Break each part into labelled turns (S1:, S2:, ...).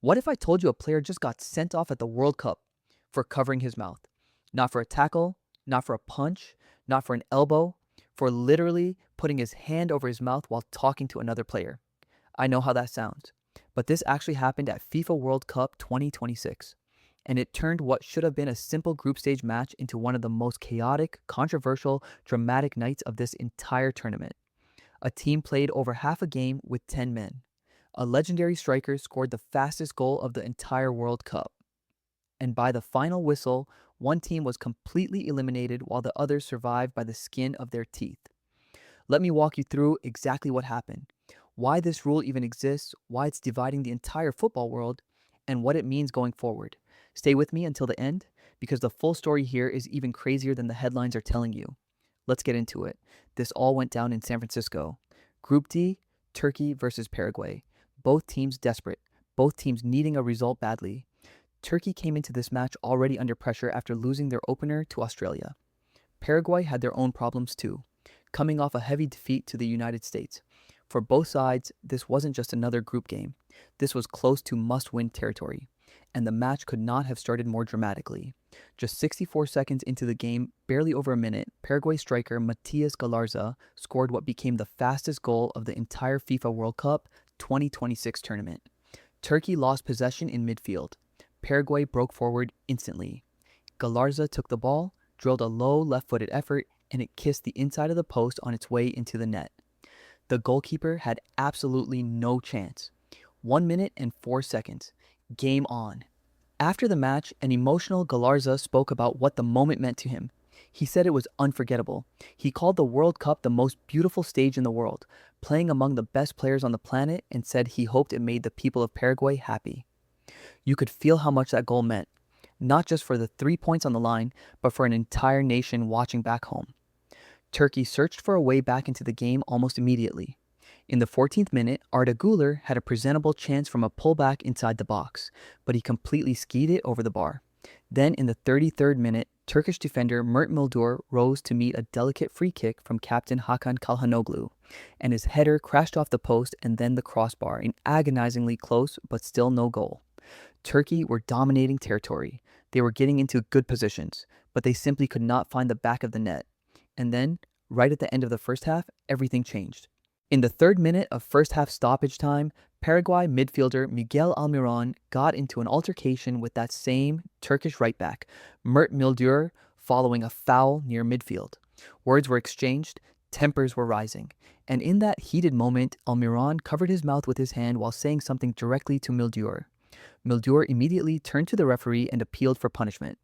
S1: What if I told you a player just got sent off at the World Cup for covering his mouth? Not for a tackle, not for a punch, not for an elbow, for literally putting his hand over his mouth while talking to another player. I know how that sounds, but this actually happened at FIFA World Cup 2026, and it turned what should have been a simple group stage match into one of the most chaotic, controversial, dramatic nights of this entire tournament. A team played over half a game with 10 men. A legendary striker scored the fastest goal of the entire World Cup. And by the final whistle, one team was completely eliminated while the others survived by the skin of their teeth. Let me walk you through exactly what happened, why this rule even exists, why it's dividing the entire football world, and what it means going forward. Stay with me until the end, because the full story here is even crazier than the headlines are telling you. Let's get into it. This all went down in San Francisco. Group D, Turkey versus Paraguay. Both teams desperate, both teams needing a result badly. Turkey came into this match already under pressure after losing their opener to Australia. Paraguay had their own problems too, coming off a heavy defeat to the United States. For both sides, this wasn't just another group game. This was close to must-win territory, and the match could not have started more dramatically. Just 64 seconds into the game, barely over a minute, Paraguay striker Matias Galarza scored what became the fastest goal of the entire FIFA World Cup 2026 tournament. Turkey lost possession in midfield. Paraguay broke forward instantly. Galarza took the ball, drilled a low left-footed effort, and it kissed the inside of the post on its way into the net. The goalkeeper had absolutely no chance. 1 minute and 4 seconds. Game on. After the match, an emotional Galarza spoke about what the moment meant to him. He said it was unforgettable. He called the World Cup the most beautiful stage in the world, playing among the best players on the planet, and said he hoped it made the people of Paraguay happy. You could feel how much that goal meant, not just for the 3 points on the line, but for an entire nation watching back home. Turkey searched for a way back into the game almost immediately. In the 14th minute, Arda Güler had a presentable chance from a pullback inside the box, but he completely skied it over the bar. Then in the 33rd minute, Turkish defender Mert Mildur rose to meet a delicate free kick from captain Hakan Kalhanoglu, and his header crashed off the post and then the crossbar in agonizingly close but still no goal. Turkey were dominating territory. They were getting into good positions, but they simply could not find the back of the net. And then, right at the end of the first half, everything changed. In the 3rd minute of first half stoppage time, Paraguay midfielder Miguel Almiron got into an altercation with that same Turkish right back, Mert Mildur, following a foul near midfield. Words were exchanged, tempers were rising, and in that heated moment, Almiron covered his mouth with his hand while saying something directly to Mildur. Mildur immediately turned to the referee and appealed for punishment.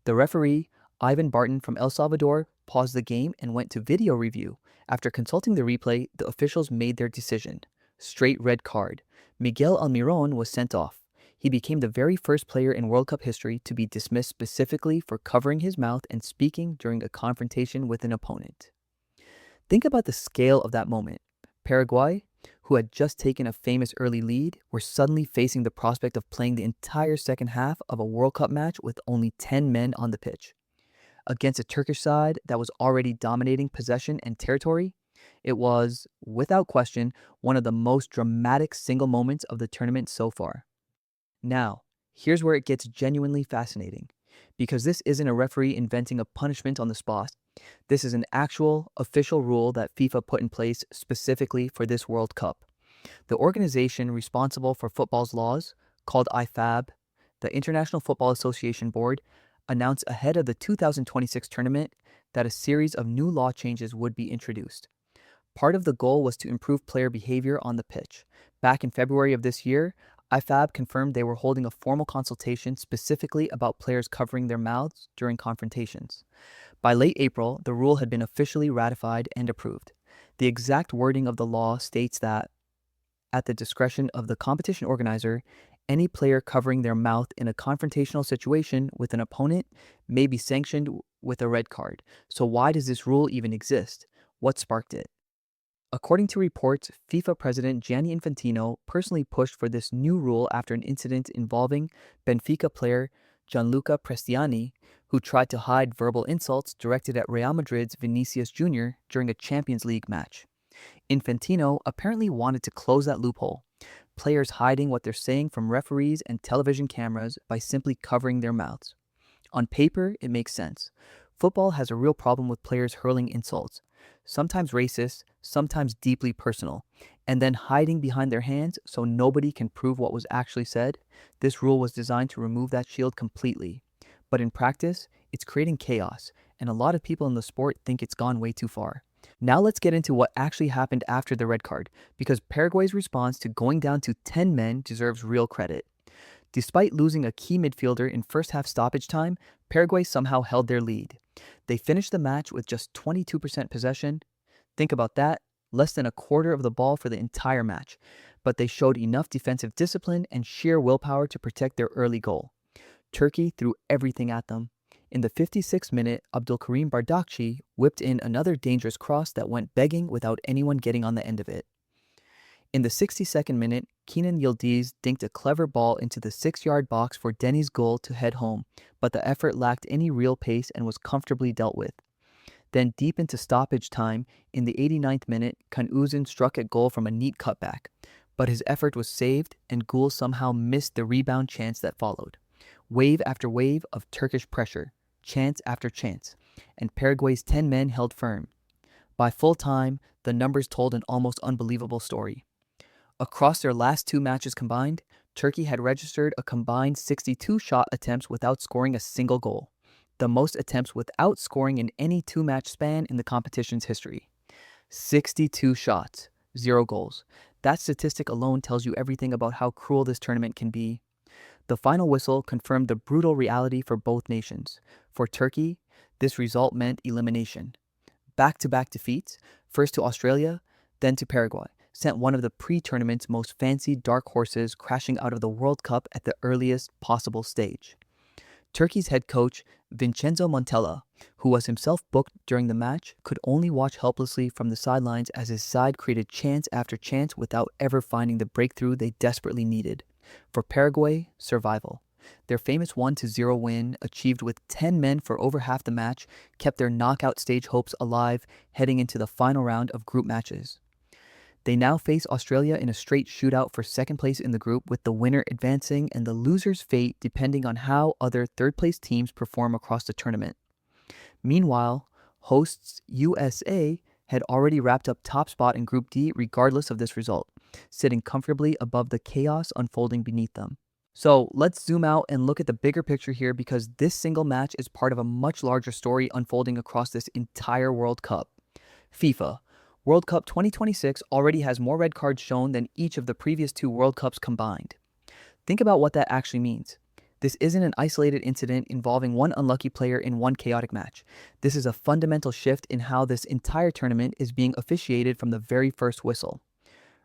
S1: The referee, Ivan Barton from El Salvador, paused the game and went to video review. After consulting the replay, the officials made their decision. Straight red card. Miguel Almiron was sent off. He became the very first player in World Cup history to be dismissed specifically for covering his mouth and speaking during a confrontation with an opponent. Think about the scale of that moment. Paraguay, who had just taken a famous early lead, were suddenly facing the prospect of playing the entire second half of a World Cup match with only 10 men on the pitch. Against a Turkish side that was already dominating possession and territory, it was, without question, one of the most dramatic single moments of the tournament so far. Now, here's where it gets genuinely fascinating, because this isn't a referee inventing a punishment on the spot. This is an actual, official rule that FIFA put in place specifically for this World Cup. The organization responsible for football's laws, called IFAB, the International Football Association Board, announced ahead of the 2026 tournament that a series of new law changes would be introduced. Part of the goal was to improve player behavior on the pitch. Back in February of this year, IFAB confirmed they were holding a formal consultation specifically about players covering their mouths during confrontations. By late April, the rule had been officially ratified and approved. The exact wording of the law states that, at the discretion of the competition organizer, any player covering their mouth in a confrontational situation with an opponent may be sanctioned with a red card. So why does this rule even exist? What sparked it? According to reports, FIFA president Gianni Infantino personally pushed for this new rule after an incident involving Benfica player Gianluca Prestiani, who tried to hide verbal insults directed at Real Madrid's Vinicius Jr. during a Champions League match. Infantino apparently wanted to close that loophole. players hiding what they're saying from referees and television cameras by simply covering their mouths. On paper, it makes sense. Football has a real problem with players hurling insults, sometimes racist, sometimes deeply personal, and then hiding behind their hands so nobody can prove what was actually said. This rule was designed to remove that shield completely. But in practice, it's creating chaos, and a lot of people in the sport think it's gone way too far. Now let's get into what actually happened after the red card, because Paraguay's response to going down to 10 men deserves real credit. Despite losing a key midfielder in first half stoppage time, Paraguay somehow held their lead. They finished the match with just 22% possession. Think about that, less than a quarter of the ball for the entire match. But they showed enough defensive discipline and sheer willpower to protect their early goal. Turkey threw everything at them. In the 56th minute, Abdulkarim Bardakci whipped in another dangerous cross that went begging without anyone getting on the end of it. In the 62nd minute, Kenan Yildiz dinked a clever ball into the 6-yard box for Denny's goal to head home, but the effort lacked any real pace and was comfortably dealt with. Then deep into stoppage time, in the 89th minute, Kanuzin struck at goal from a neat cutback, but his effort was saved and Gul somehow missed the rebound chance that followed. Wave after wave of Turkish pressure, chance after chance, and Paraguay's 10 men held firm. By full time, the numbers told an almost unbelievable story. Across their last 2 matches combined, Turkey had registered a combined 62 shot attempts without scoring a single goal, the most attempts without scoring in any 2-match span in the competition's history. 62 shots, 0 goals. That statistic alone tells you everything about how cruel this tournament can be. The final whistle confirmed the brutal reality for both nations. For Turkey, this result meant elimination. Back-to-back defeats, first to Australia, then to Paraguay, sent one of the pre-tournament's most fancied dark horses crashing out of the World Cup at the earliest possible stage. Turkey's head coach, Vincenzo Montella, who was himself booked during the match, could only watch helplessly from the sidelines as his side created chance after chance without ever finding the breakthrough they desperately needed. For Paraguay, survival. Their famous 1-0 win, achieved with 10 men for over half the match, kept their knockout stage hopes alive heading into the final round of group matches. They now face Australia in a straight shootout for second place in the group, with the winner advancing and the loser's fate depending on how other third-place teams perform across the tournament. Meanwhile, hosts USA had already wrapped up top spot in Group D regardless of this result, sitting comfortably above the chaos unfolding beneath them. So let's zoom out and look at the bigger picture here, because this single match is part of a much larger story unfolding across this entire World Cup. FIFA World Cup 2026 already has more red cards shown than each of the previous 2 World Cups combined. Think about what that actually means. This isn't an isolated incident involving one unlucky player in one chaotic match. This is a fundamental shift in how this entire tournament is being officiated from the very first whistle.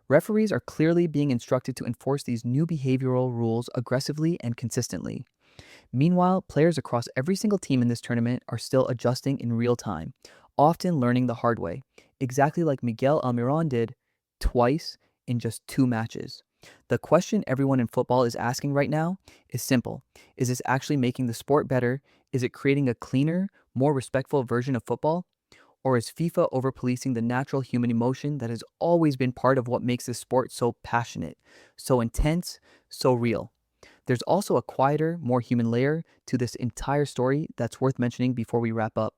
S1: Referees are clearly being instructed to enforce these new behavioral rules aggressively and consistently. Meanwhile, players across every single team in this tournament are still adjusting in real time, often learning the hard way, exactly like Miguel Almiron did twice in just 2 matches. The question everyone in football is asking right now is simple. Is this actually making the sport better? Is it creating a cleaner, more respectful version of football? Or is FIFA over-policing the natural human emotion that has always been part of what makes this sport so passionate, so intense, so real? There's also a quieter, more human layer to this entire story that's worth mentioning before we wrap up.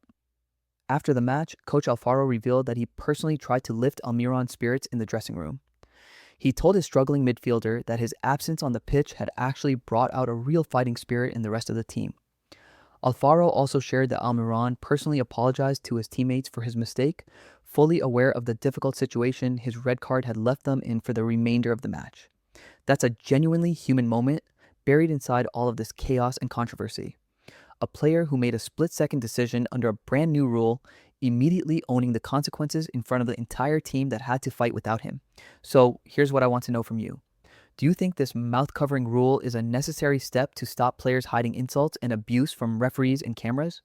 S1: After the match, Coach Alfaro revealed that he personally tried to lift Almiron's spirits in the dressing room. He told his struggling midfielder that his absence on the pitch had actually brought out a real fighting spirit in the rest of the team. Alfaro also shared that Almiron personally apologized to his teammates for his mistake, fully aware of the difficult situation his red card had left them in for the remainder of the match. That's a genuinely human moment, buried inside all of this chaos and controversy. A player who made a split-second decision under a brand new rule, immediately owning the consequences in front of the entire team that had to fight without him. So here's what I want to know from you. Do you think this mouth-covering rule is a necessary step to stop players hiding insults and abuse from referees and cameras?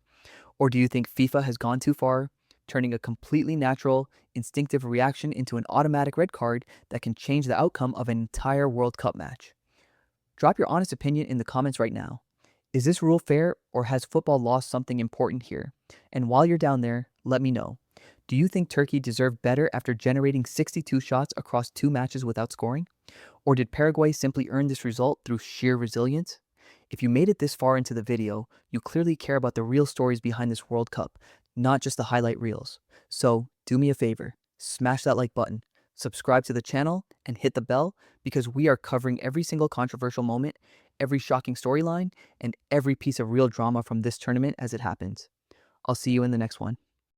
S1: Or do you think FIFA has gone too far, turning a completely natural, instinctive reaction into an automatic red card that can change the outcome of an entire World Cup match? Drop your honest opinion in the comments right now. Is this rule fair, or has football lost something important here? And while you're down there, let me know. Do you think Turkey deserved better after generating 62 shots across 2 matches without scoring? Or did Paraguay simply earn this result through sheer resilience? If you made it this far into the video, you clearly care about the real stories behind this World Cup, not just the highlight reels. So do me a favor, smash that like button, subscribe to the channel, and hit the bell because we are covering every single controversial moment, every shocking storyline, and every piece of real drama from this tournament as it happens. I'll see you in the next one.